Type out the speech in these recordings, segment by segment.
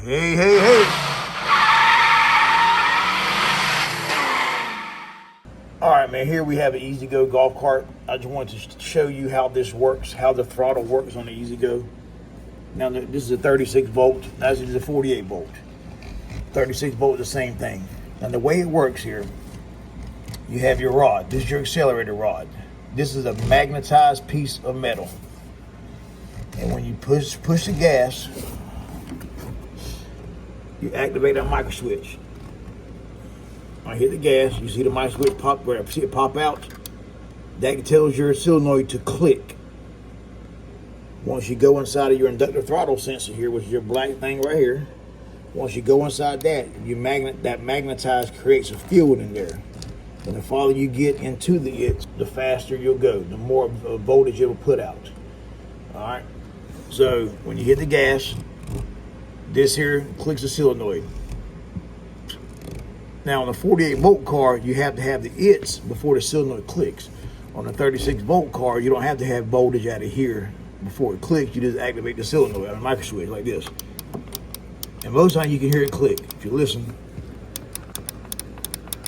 Hey, hey, hey. All right, man, here we have an EZGO golf cart. I just wanted to show you how this works, how the throttle works on the EZGO. Now, this is a 36 volt. This is a 48 volt. 36 volt is the same thing. Now, the way it works here, you have your rod. This is your accelerator rod. This is a magnetized piece of metal. And when you push the gas, you activate that micro switch. I hit the gas, you see the micro switch pop, where I see it pop out. That tells your solenoid to click. Once you go inside of your inductor throttle sensor here, which is your black thing right here, once you go inside that, that magnetized creates a field in there. And the farther you get into the faster you'll go, the more voltage it will put out. All right. So when you hit the gas, this here clicks the solenoid. Now on the 48 volt car, you have to have the ITS before the solenoid clicks. On the 36 volt car, you don't have to have voltage out of here before it clicks. You just activate the solenoid on a micro switch like this. And most times you can hear it click. If you listen,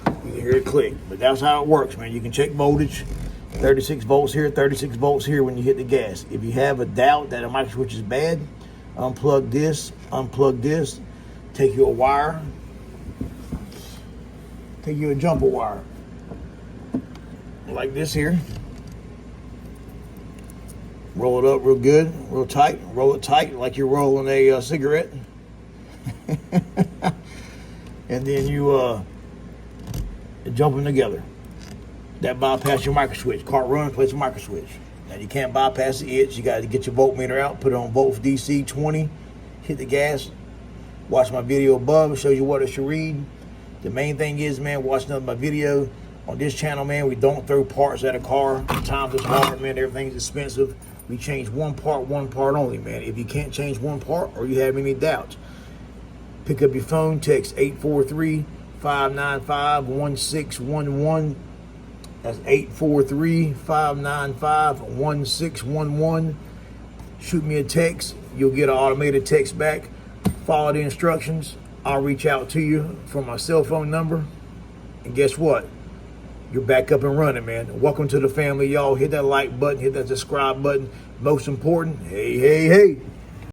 you can hear it click. But that's how it works, man. You can check voltage. 36 volts here, 36 volts here when you hit the gas. If you have a doubt that a micro switch is bad, unplug this, take your wire, take you a jumper wire, like this here. Roll it up real good, real tight. Roll it tight like you're rolling a cigarette. And then you jump them together. That bypass your micro switch. Cart runs, place a micro switch. Now you can't bypass the itch. You got to get your voltmeter out, put it on volts DC 20, hit the gas. Watch my video above. It shows you what it should read. The main thing is, man, watch another my video. On this channel, man, we don't throw parts at a car. Times is hard, man. Everything's expensive. We change one part only, man. If you can't change one part or you have any doubts, pick up your phone, text 843-595-1611. That's 843-595-1611. Shoot me a text. You'll get an automated text back. Follow the instructions. I'll reach out to you from my cell phone number. And guess what? You're back up and running, man. Welcome to the family, y'all. Hit that like button. Hit that subscribe button. Most important, hey, hey, hey.